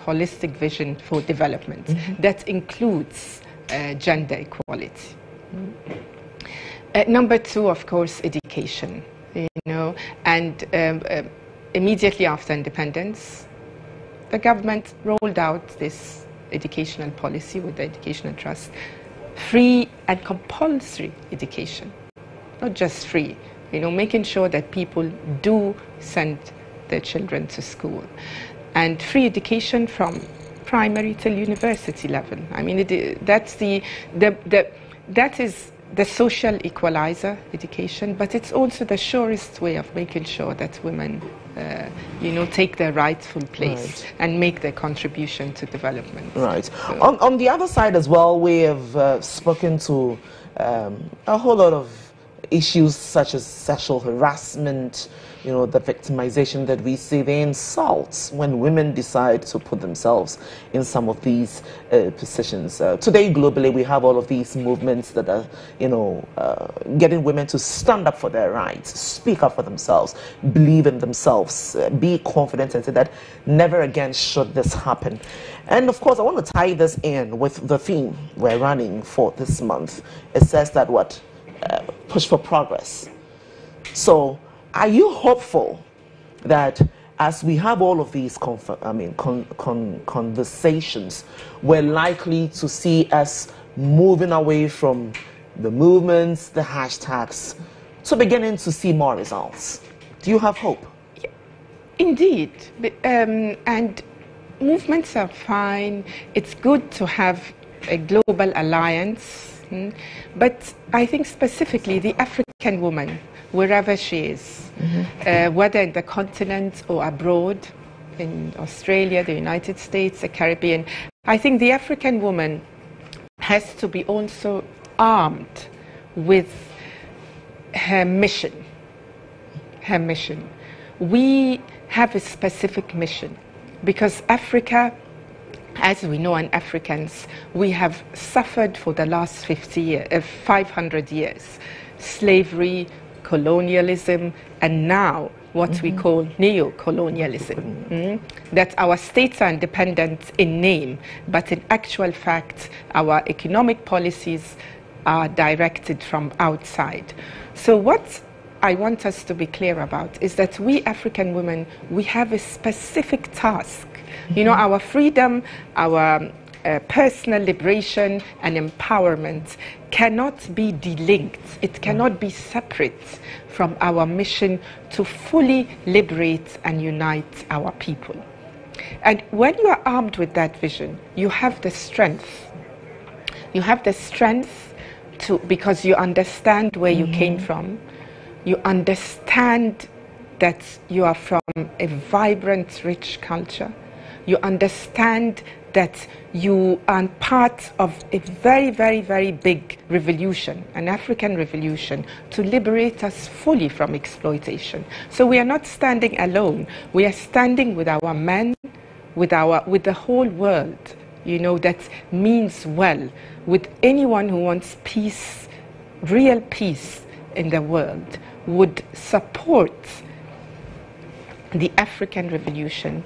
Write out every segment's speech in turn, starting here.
holistic vision for development that includes gender equality. Number two, of course, education. And immediately after independence, the government rolled out this educational policy with the Educational Trust, free and compulsory education, not just free, making sure that people do send their children to school, and free education from primary till university level. I mean, that is the social equalizer, education, but it's also the surest way of making sure that women, take their rightful place and make their contribution to development. Right. So, on the other side as well, we have spoken to a whole lot of issues such as sexual harassment, the victimization that we see, the insults when women decide to put themselves in some of these positions. Today, globally, we have all of these movements that are, getting women to stand up for their rights, speak up for themselves, believe in themselves, be confident, and say that never again should this happen. And of course, I want to tie this in with the theme we're running for this month. It says that what? Push for progress. So, are you hopeful that as we have all of these conversations, we're likely to see us moving away from the movements, the hashtags, to beginning to see more results? Do you have hope? Indeed. And movements are fine. It's good to have a global alliance. But I think specifically the African woman, wherever she is, whether in the continent or abroad, in Australia, the United States, the Caribbean, I think the African woman has to be also armed with her mission. Her mission. We have a specific mission because Africa, as we know, and Africans, we have suffered for the last 500 years. Slavery, colonialism, and now what we call neo-colonialism. That our states are independent in name, but in actual fact, our economic policies are directed from outside. So what I want us to be clear about is that we African women, we have a specific task. Our freedom, our personal liberation and empowerment cannot be delinked. It cannot be separate from our mission to fully liberate and unite our people. And when you are armed with that vision, you have the strength. You have the strength because you understand where you came from. You understand that you are from a vibrant, rich culture. You understand that you are part of a very, very, very big revolution, an African revolution, to liberate us fully from exploitation. So we are not standing alone. We are standing with our men, with the whole world, that means well, with anyone who wants peace, real peace in the world, would support the African revolution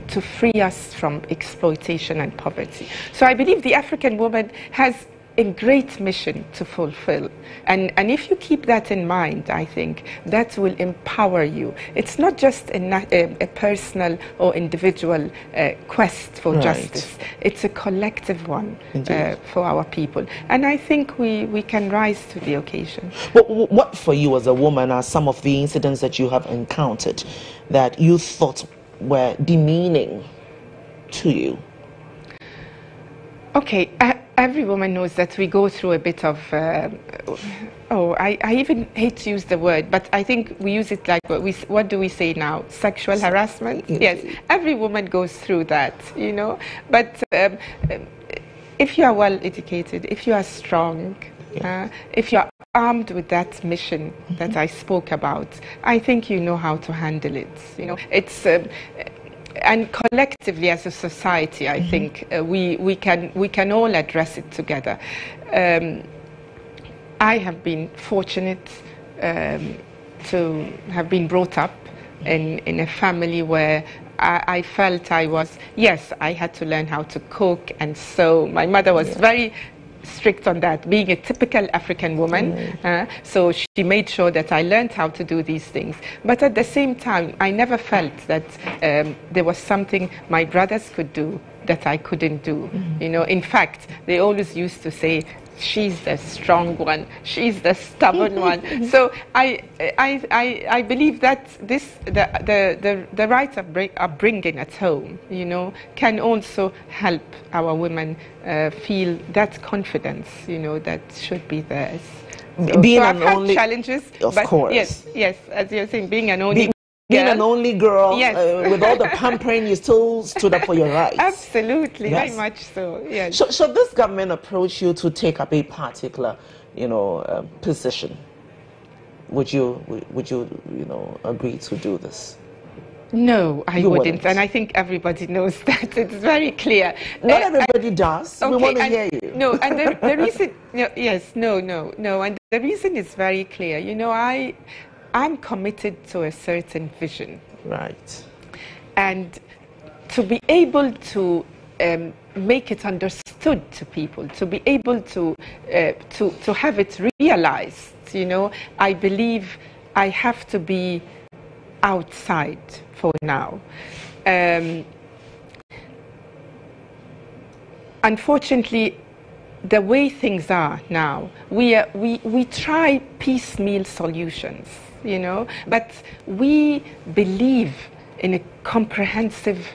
to free us from exploitation and poverty. So I believe the African woman has a great mission to fulfill. And if you keep that in mind, I think that will empower you. It's not just a personal or individual quest for justice. It's a collective one for our people. And I think we can rise to the occasion. What for you as a woman are some of the incidents that you have encountered that you thought were demeaning to you? Okay, every woman knows that we go through a bit of, I even hate to use the word, but I think we use it like, what do we say now? Sexual harassment? Yes, every woman goes through that, But if you are well educated, if you are strong, if you are armed with that mission that I spoke about, I think you know how to handle it. It's and collectively as a society, I think we can all address it together. I have been fortunate to have been brought up in a family where I felt yes, I had to learn how to cook and sew. My mother was very strict on that, being a typical African woman. So she made sure that I learned how to do these things. But at the same time, I never felt that there was something my brothers could do that I couldn't do. You know, in fact, they always used to say, she's the strong one, she's the stubborn one. So I believe that the right upbringing at home, you know, can also help our women feel that confidence, you know, that should be theirs. So I've had challenges, of but course. Yes, as you're saying, being an only Being an only girl, yes. with all the pampering, you still stood up for your rights. Absolutely, very much so. Yes. Should this government approach you to take up a particular, you know, position? Would you, you know, agree to do this? No, I wouldn't, and I think everybody knows that. It's very clear. Not everybody does. Okay, we want to hear you. No, and the reason, and the reason is very clear. You know, I'm committed to a certain vision. Right. And to be able to make it understood to people, to be able to have it realized, you know, I believe I have to be outside for now. Unfortunately, the way things are now, we try piecemeal solutions, you know, but we believe in a comprehensive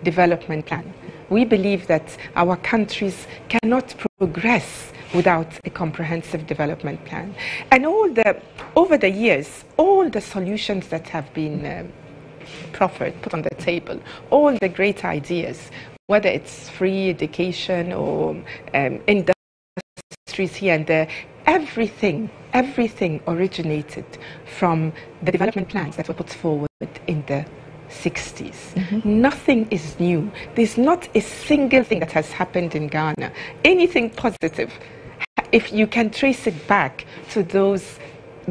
development plan. We believe that our countries cannot progress without a comprehensive development plan. And over the years, all the solutions that have been proffered, put on the table, all the great ideas, whether it's free education or industries here and there, everything originated from the development plans that were put forward in the 60s. Nothing is new. There's not a single thing that has happened in Ghana, anything positive, if you can trace it back to those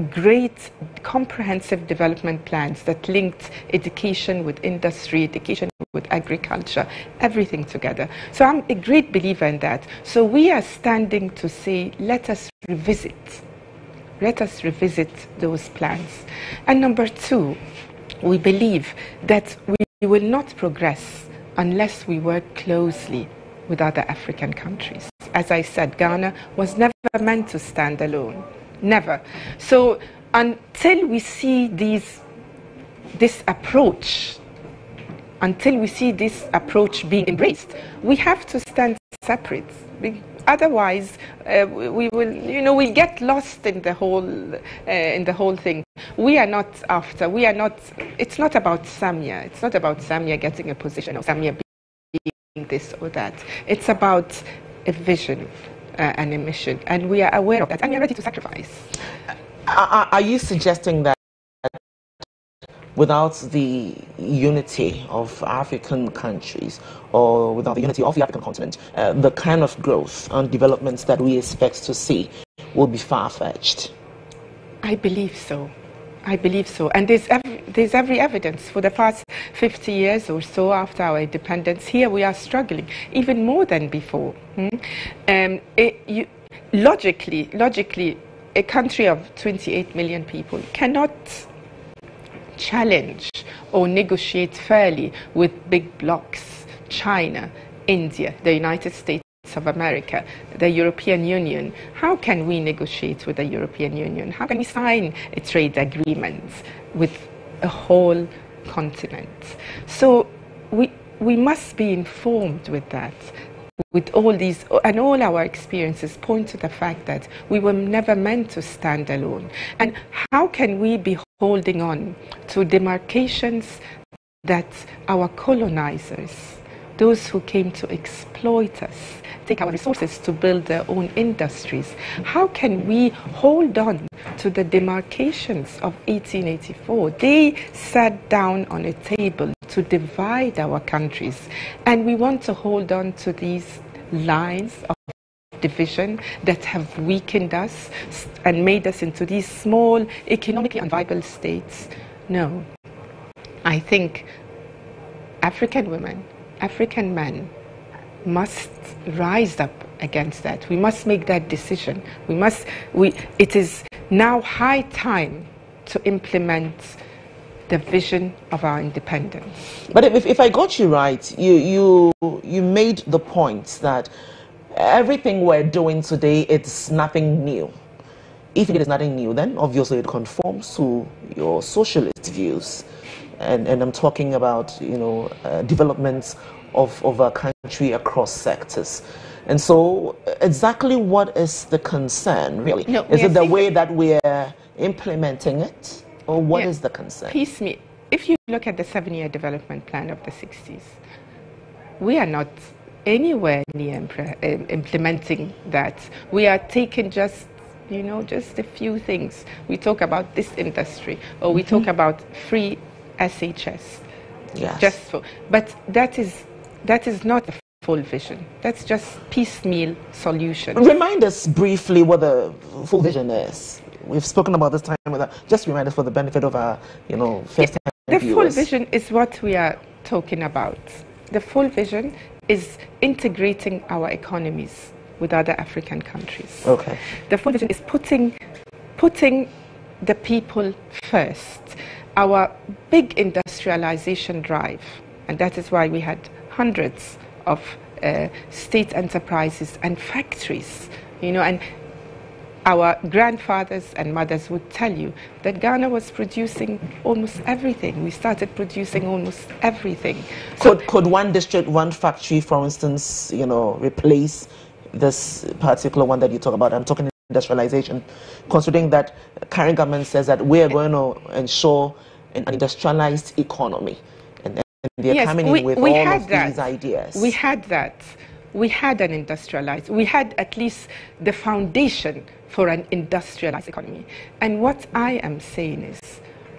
great comprehensive development plans that linked education with industry, education with agriculture, everything together. So I'm a great believer in that. So we are standing to say, let us revisit those plans. And number two, we believe that we will not progress unless we work closely with other African countries. As I said, Ghana was never meant to stand alone. Never. So until we see this approach being embraced, we have to stand separate. Otherwise, we will, you know, we get lost in the whole thing. We are not after. We are not. It's not about Samia. It's not about Samia getting a position or Samia being this or that. It's about a vision and a mission, and we are aware of that, and we are ready to sacrifice. Are you suggesting that without the unity of African countries, or without the unity of the African continent, the kind of growth and developments that we expect to see will be far-fetched? I believe so. I believe so. And there's every evidence. For the past 50 years or so after our independence, here we are struggling, even more than before. Logically, a country of 28 million people cannot challenge or negotiate fairly with big blocs, China, India, the United States of America, the European Union. How can we negotiate with the European Union? How can we sign a trade agreement with a whole continent? So we must be informed with that. With all these, and all our experiences point to the fact that we were never meant to stand alone. And how can we be holding on to demarcations that our colonizers, those who came to exploit us, take our resources to build their own industries, how can we hold on to the demarcations of 1884? They sat down on a table to divide our countries, and we want to hold on to these lines of division that have weakened us and made us into these small, economically unviable states. No. I think African women, African men must rise up against that. We must make that decision. It is now high time to implement the vision of our independence. But if I got you right, you made the point that everything we're doing today, it's nothing new. If it is nothing new, then obviously it conforms to your socialist views. And I'm talking about, developments of a country across sectors. And so exactly what is the concern, really? No, is it the way that we're implementing it? Or what is the concern? Piecemeal. If you look at the 7-year development plan of the 60s, we are not anywhere near implementing that. We are taking just a few things. We talk about this industry, or we talk about free SHS. Yes. But that is not a full vision. That's just piecemeal solution. Remind us briefly what the full vision is. We've spoken about this time. Just remind us for the benefit of our, first-time viewers. The full vision is what we are talking about. The full vision is integrating our economies with other African countries. Okay. The full vision is putting the people first. Our big industrialization drive, and that is why we had hundreds of state enterprises and factories, and our grandfathers and mothers would tell you that Ghana was producing almost everything. We started producing almost everything. So could one district, one factory, for instance, replace this particular one that you talk about? I'm talking industrialization, considering that current government says that we are going to ensure an industrialized economy. And they're coming in with all of these ideas. We had that. We had an industrialized, we had at least the foundation for an industrialized economy. And what I am saying is,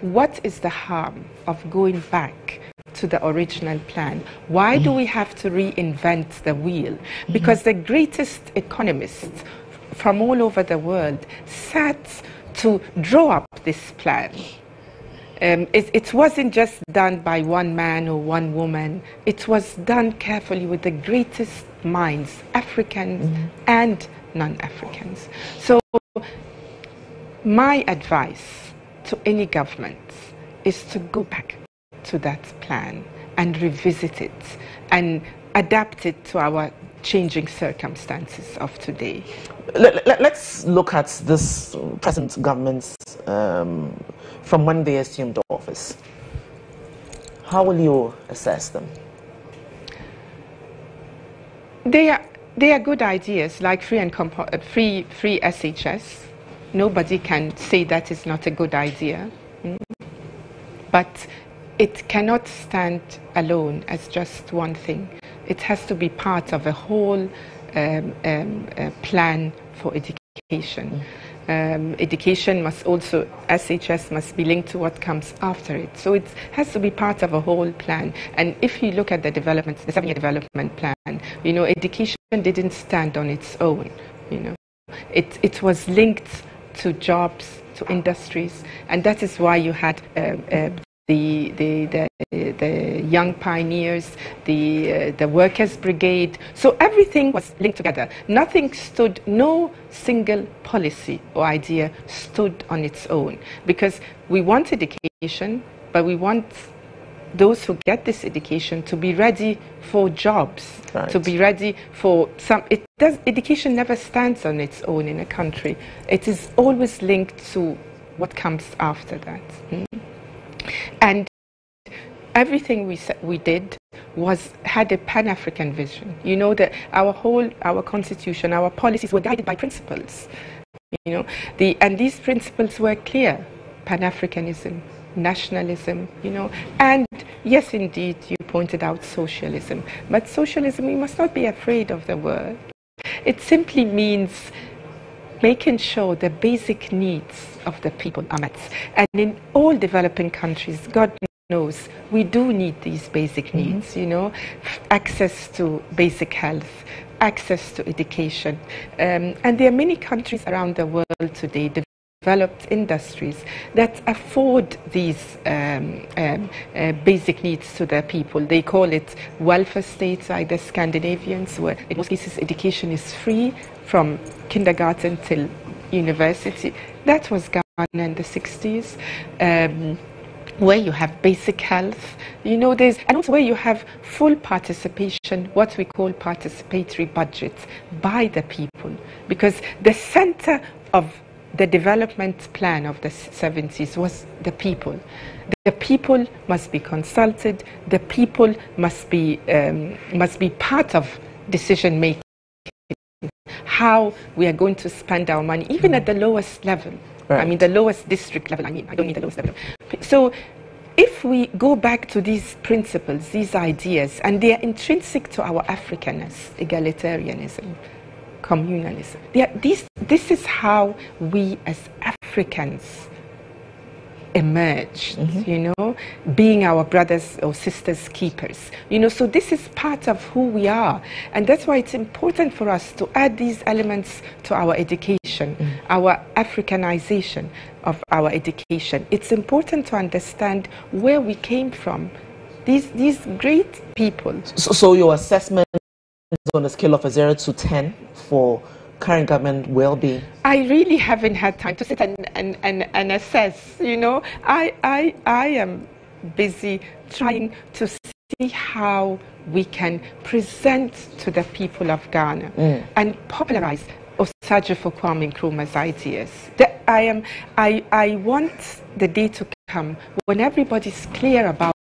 what is the harm of going back to the original plan? Why do we have to reinvent the wheel? Because the greatest economists from all over the world sat to draw up this plan. It wasn't just done by one man or one woman. It was done carefully with the greatest minds, Africans and non-Africans. So my advice to any government is to go back to that plan and revisit it and adapt it to our changing circumstances of today. Let's look at this present government's from when they assumed office. How will you assess them? They are good ideas, like free SHS. Nobody can say that is not a good idea. But it cannot stand alone as just one thing. It has to be part of a whole plan for education. Education must also, SHS must be linked to what comes after it. So it has to be part of a whole plan. And if you look at the development, the 7-year development plan, education didn't stand on its own. It was linked to jobs, to industries, and that is why you had the young pioneers, the workers' brigade. So everything was linked together. Nothing stood, no single policy or idea stood on its own, because we want education, but we want those who get this education to be ready for jobs, right, to be ready for education never stands on its own in a country. It is always linked to what comes after that. And everything we did had a Pan-African vision. That our constitution, our policies were guided by principles. And these principles were clear: Pan-Africanism, nationalism, and yes, indeed, you pointed out socialism. But socialism, we must not be afraid of the word. It simply means making sure the basic needs of the people are met. And in all developing countries, God knows, we do need these basic needs, access to basic health, access to education. And there are many countries around the world today, developed industries that afford these basic needs to their people. They call it welfare states, either Scandinavians, where in most cases education is free from kindergarten till university. That was Ghana in the 60s. Where you have basic health, and also where you have full participation, what we call participatory budgets by the people, because the center of the development plan of the 70s was the people. The people must be consulted. The people must be part of decision making. How we are going to spend our money, even at the lowest level. Right. I mean, the lowest district level. I don't mean the lowest level. So, if we go back to these principles, these ideas, and they are intrinsic to our Africanness, egalitarianism, communalism. This is how we as Africans emerged, being our brothers or sisters' keepers. So this is part of who we are. And that's why it's important for us to add these elements to our education, our Africanization of our education. It's important to understand where we came from. These great people. So your assessment is on a scale of a 0 to 10 for current government well-being? I really haven't had time to sit and assess. I am busy trying to see how we can present to the people of Ghana and popularize Osagyefo Kwame Nkrumah's ideas. I want the day to come when everybody's clear about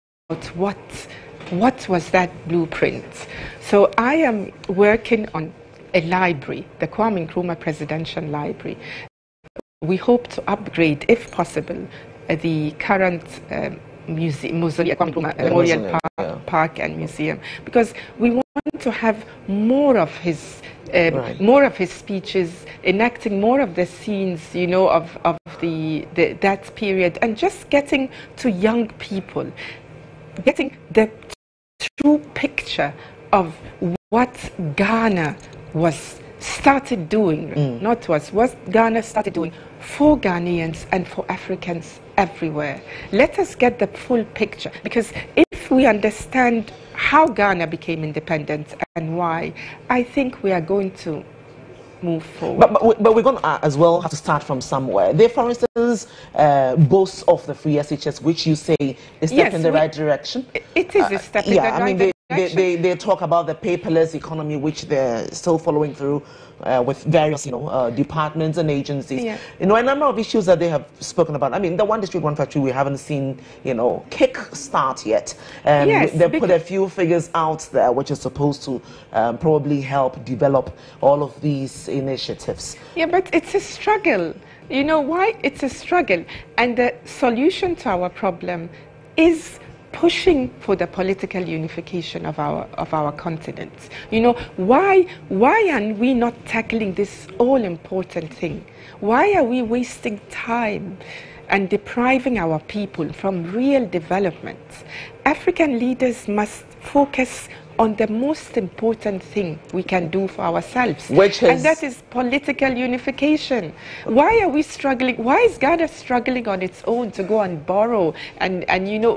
what was that blueprint. So I am working on a library, the Kwame Nkrumah Presidential Library. We hope to upgrade, if possible, the current mausoleum, Kwame Nkrumah Memorial Park and Museum, because we want to have more of his speeches, enacting more of the scenes, of that period, and just getting to young people, getting the true picture of what Ghana started doing, what Ghana started doing for Ghanaians and for Africans everywhere. Let us get the full picture, because if we understand how Ghana became independent and why, I think we are going to move forward. But we're going to as well have to start from somewhere. They, for instance, boast of the free SHS, which you say is a step in the right direction. It is a step in the right direction. They talk about the paperless economy, which they're still following through with various, departments and agencies. Yeah. A number of issues that they have spoken about. I mean, the one district, one factory, we haven't seen, kick start yet. They put a few figures out there, which is supposed to probably help develop all of these initiatives. Yeah, but it's a struggle. You know why? It's a struggle. And the solution to our problem is pushing for the political unification of our continent. Why are we not tackling this all-important thing? Why are we wasting time and depriving our people from real development? African leaders must focus on the most important thing we can do for ourselves, and that is political unification. Why are we struggling? Why is Ghana struggling on its own to go and borrow? And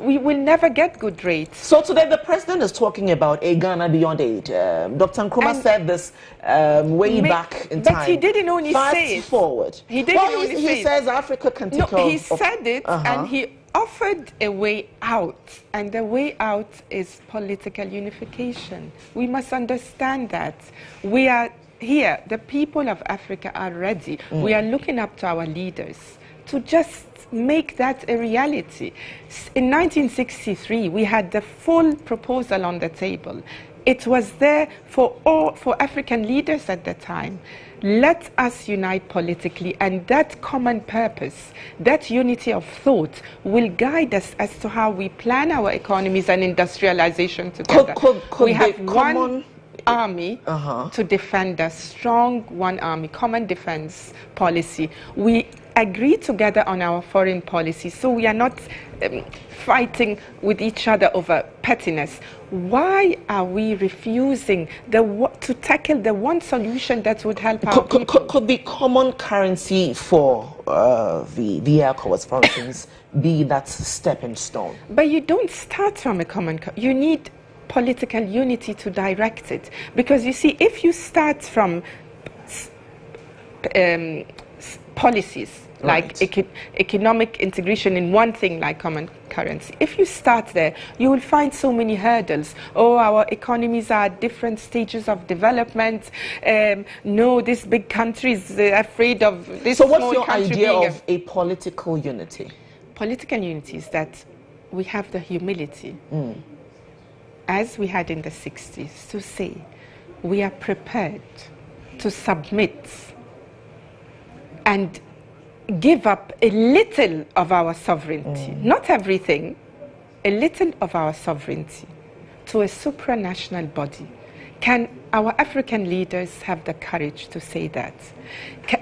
we will never get good rates. So today the president is talking about a Ghana beyond aid. Dr. Nkrumah said this way back in time. But he didn't only say it. Forward. He didn't only say it. He says Africa can take care of... he said it, and he offered a way out, and the way out is political unification. We must understand that. We are here, the people of Africa are ready. We are looking up to our leaders to just make that a reality. In 1963, we had the full proposal on the table. It was there for African leaders at the time. Let us unite politically, and that common purpose, that unity of thought will guide us as to how we plan our economies and industrialization together. Could we have one army to defend us, strong one army, common defense policy. We agree together on our foreign policy, so we are not fighting with each other over pettiness. Why are we refusing to tackle the one solution that would help our people? Could the common currency for the ECOWAS, for instance, be that stepping stone? But you don't start from a common you need political unity to direct it. Because you see, if you start from policies like economic integration in one thing like common currency, if you start there, you will find so many hurdles. Oh, our economies are at different stages of development. No, this big country is afraid of this small country. So what's your idea of a political unity? Political unity is that we have the humility, as we had in the 60s, to say we are prepared to submit and give up a little of our sovereignty, not everything, a little of our sovereignty to a supranational body. Can our African leaders have the courage to say that?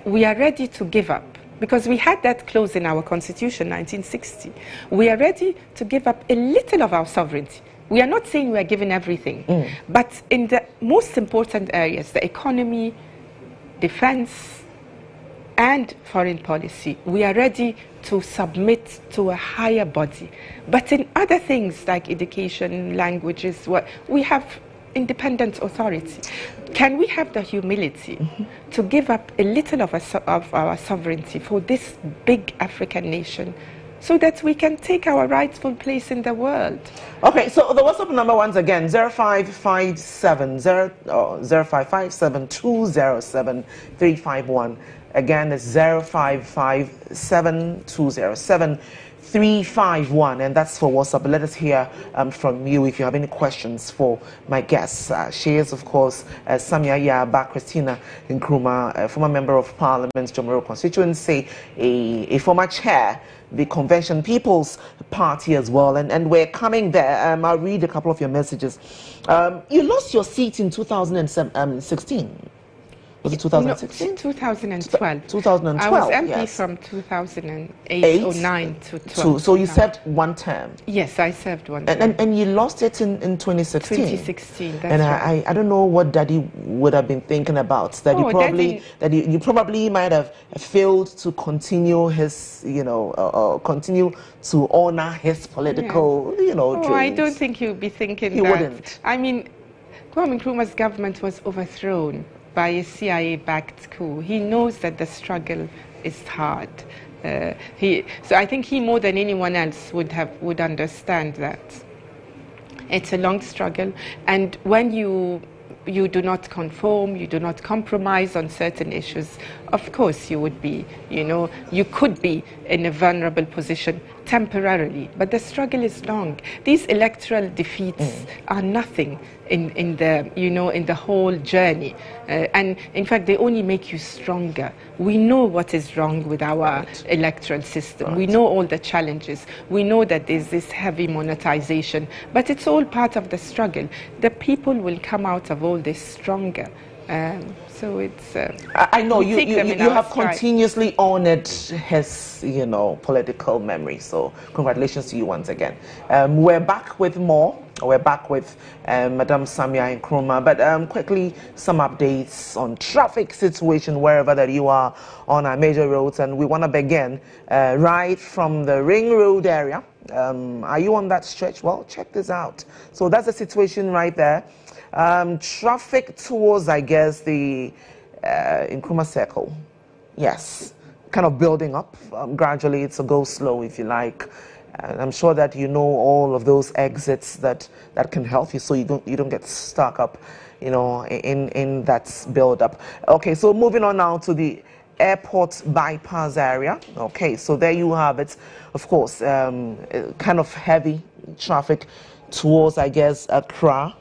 We are ready to give up, because we had that clause in our constitution, 1960. We are ready to give up a little of our sovereignty. We are not saying we are giving everything, but in the most important areas, the economy, defense, and foreign policy, we are ready to submit to a higher body. But in other things like education, languages, we have independent authority. Can we have the humility to give up a little of our sovereignty for this big African nation, so that we can take our rightful place in the world? Okay, so the WhatsApp number once again, 0557-207-351. Again, it's 0557-207-351, and that's for WhatsApp. Let us hear from you if you have any questions for my guests. She is, of course, Samia Yaba Christina Nkrumah, former member of Parliament's Jomero constituency, a former chair, the Convention People's Party as well. And we're coming there. I'll read a couple of your messages. You lost your seat in 2016. Was it 2016? No, 2012. 2012. I was MP yes. from 2008 or 9 to 12. So you served one term? Yes, I served one term. And you lost it in 2016? 2016, that's and right. I don't know what Daddy would have been thinking about. That you probably might have failed to continue his, continue to honor his political, dreams. I don't think he would be thinking that. He wouldn't. I mean, Kwame Nkrumah's government was overthrown by a CIA-backed coup. He knows that the struggle is hard. So I think he, more than anyone else, would understand that it's a long struggle. And when you do not conform, you do not compromise on certain issues, of course you would be, you could be in a vulnerable position temporarily, but the struggle is long. These electoral defeats are nothing in the whole journey, and in fact they only make you stronger. We know what is wrong with our electoral system. We know all the challenges. We know that there's this heavy monetization, but it's all part of the struggle. The people will come out of all this stronger. So it's. I know you have continuously honored his, political memory. So congratulations to you once again. We're back with more. We're back with Madam Samia Nkrumah. But quickly, some updates on traffic situation wherever that you are on our major roads, and we want to begin right from the Ring Road area. Are you on that stretch? Well, check this out. So that's the situation right there. Traffic towards, I guess, the Nkrumah Circle. Yes, kind of building up gradually. It's a go slow, if you like. And I'm sure that you know all of those exits that can help you, so you don't get stuck up, in that build up. Okay, so moving on now to the airport bypass area. Okay, so there you have it. Of course, kind of heavy traffic towards, I guess, Accra.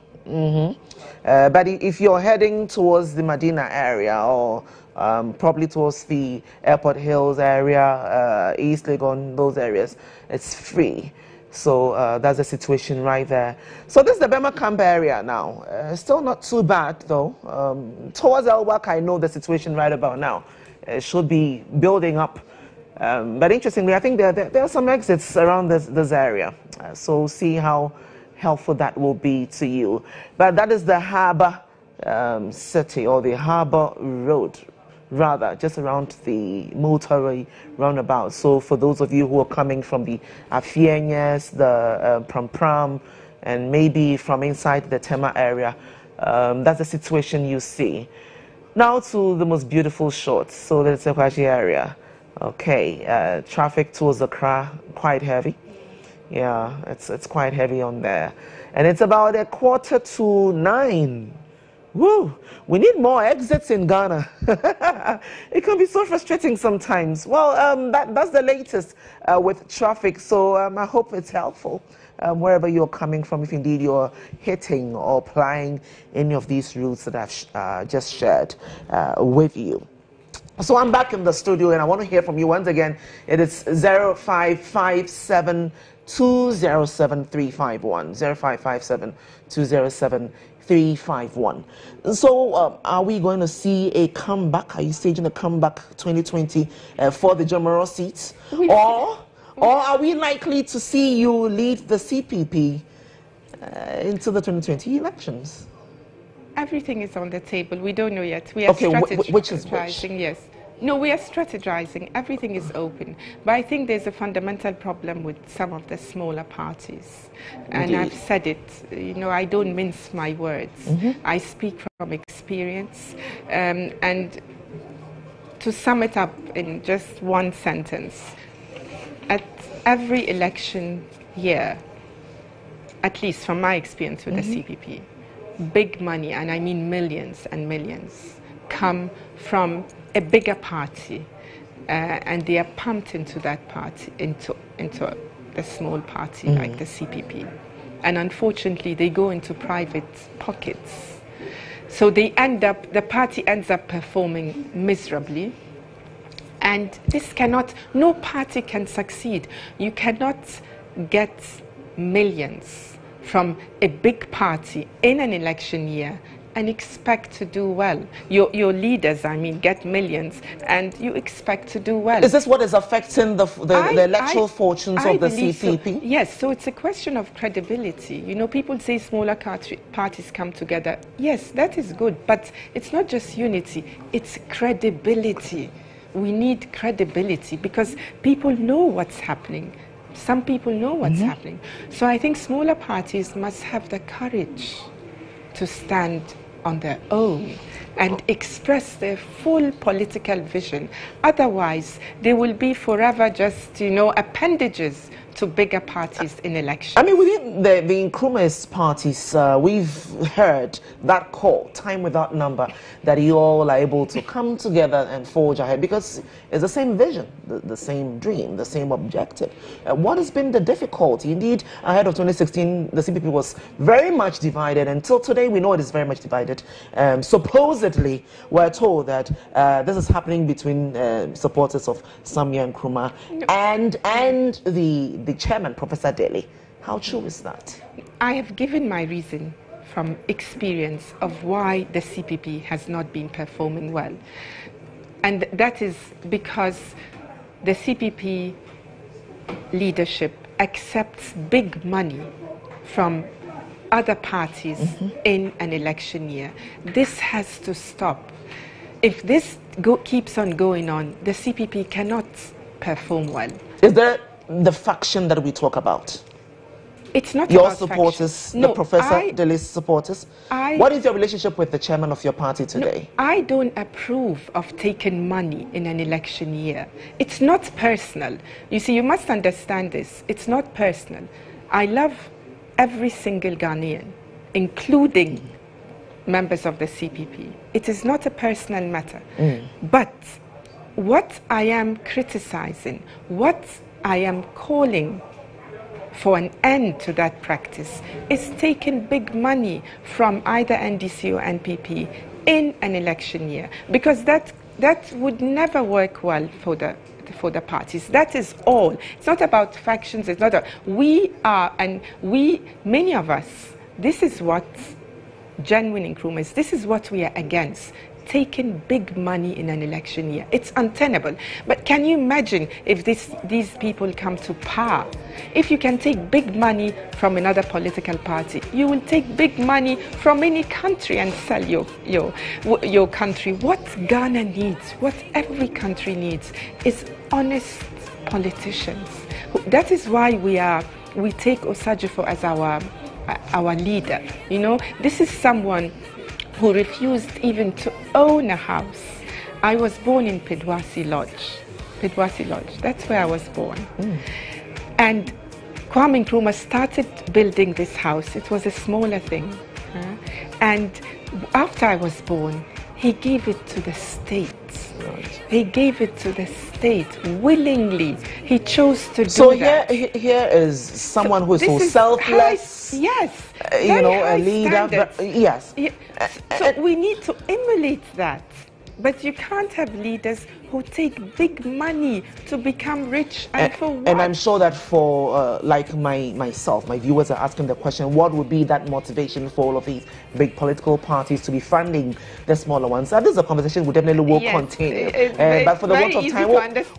But if you're heading towards the Medina area, or probably towards the Airport Hills area, East Legon, those areas, it's free. So that's the situation right there. So this is the Bema Camp area now. Still not too bad though. Towards El Wak, I know the situation right about now. It should be building up But interestingly, I think there are some exits around this area. So see how helpful that will be to you. But that is the Harbour City, or the Harbour Road, rather, just around the motorway roundabout. So for those of you who are coming from the Afienyes, the Pram, and maybe from inside the Tema area, that's the situation you see. Now to the most beautiful shots. So the Sekwashi area. Okay, traffic towards Accra, quite heavy. Yeah, it's quite heavy on there. And it's about 8:45. Woo! We need more exits in Ghana. It can be so frustrating sometimes. Well, that's the latest with traffic. So I hope it's helpful wherever you're coming from, if indeed you're hitting or applying any of these routes that I've just shared with you. So I'm back in the studio, and I want to hear from you once again. It is 0557 207 351. 0557 207 351. So are we going to see a comeback? Are you staging a comeback 2020 for the General seats? Or are we likely to see you lead the CPP into the 2020 elections? Everything is on the table. We don't know yet. We are strategizing. Which is which? Yes. No, we are strategizing. Everything is open. But I think there's a fundamental problem with some of the smaller parties. And Indeed. I've said it. You know, I don't mince my words. I speak from experience. And to sum it up in just one sentence, at every election year, at least from my experience with the CPP, big money, and I mean millions and millions, come from a bigger party, and they are pumped into that party, into the small party like the CPP. And unfortunately, they go into private pockets. So the party ends up performing miserably. And no party can succeed. You cannot get millions from a big party in an election year and expect to do well. Your leaders, I mean, get millions and you expect to do well. Is this what is affecting the electoral fortunes of the CPP? So. Yes, so it's a question of credibility. You know, people say smaller parties come together. Yes, that is good, but it's not just unity, it's credibility. We need credibility because people know what's happening. Some people know what's happening. So I think smaller parties must have the courage to stand on their own and express their full political vision. Otherwise, they will be forever just, you know, appendages to bigger parties in elections. I mean, within the Nkrumah's parties, we've heard that call, time without number, that you all are able to come together and forge ahead because it's the same vision, the same dream, the same objective. What has been the difficulty? Indeed, ahead of 2016, the CPP was very much divided. Until today, we know it is very much divided. Supposedly, we're told that this is happening between supporters of Samia and Nkrumah and the chairman, Professor Daly. How true is that? I have given my reason from experience of why the CPP has not been performing well. And that is because the CPP leadership accepts big money from other parties in an election year. This has to stop. If this keeps on going on, the CPP cannot perform well. Is there the faction that we talk about? It's not your about supporters, faction. No, the Professor Dele's supporters. What is your relationship with the chairman of your party today? No, I don't approve of taking money in an election year. It's not personal. You see, you must understand this. It's not personal. I love every single Ghanaian, including members of the CPP. It is not a personal matter. But what I am criticizing, what I am calling for an end to that practice is taking big money from either NDC or NPP in an election year, because that would never work well for the parties. That is all. It's not about factions. It's not. Many of us, this is what genuine Nkrumah is. This is what we are against. taking big money in an election year. It's untenable. But can you imagine if these people come to power? If you can take big money from another political party, you will take big money from any country and sell your country. What Ghana needs, what every country needs, is honest politicians. That is why we take Osagyefo as our leader. You know, this is someone who refused even to own a house. I was born in Pedwasi Lodge. That's where I was born. And Kwame Nkrumah started building this house. It was a smaller thing. And after I was born, he gave it to the state. He gave it to the state willingly. He chose to do that. So here is someone who is so selfless. Yes. You know, a leader. Yes. So we need to emulate that. But you can't have leaders who take big money to become rich, and for what? And I'm sure that for like myself, my viewers are asking the question, what would be that motivation for all of these big political parties to be funding the smaller ones? And this is a conversation we definitely will continue. But for the want of time,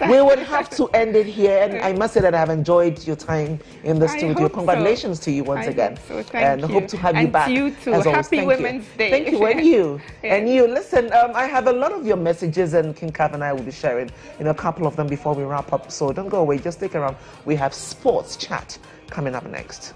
we would have to end it here. And I must say that I've enjoyed your time in the studio. Congratulations to you once again. And hope to have you back. And you too. As always. Happy Women's Day. Thank you. And you. And you. Listen, I have a lot of your messages, and King Kav and I will be sharing a couple of them before we wrap up. So don't go away. Just stick around. We have Sports Chat coming up next.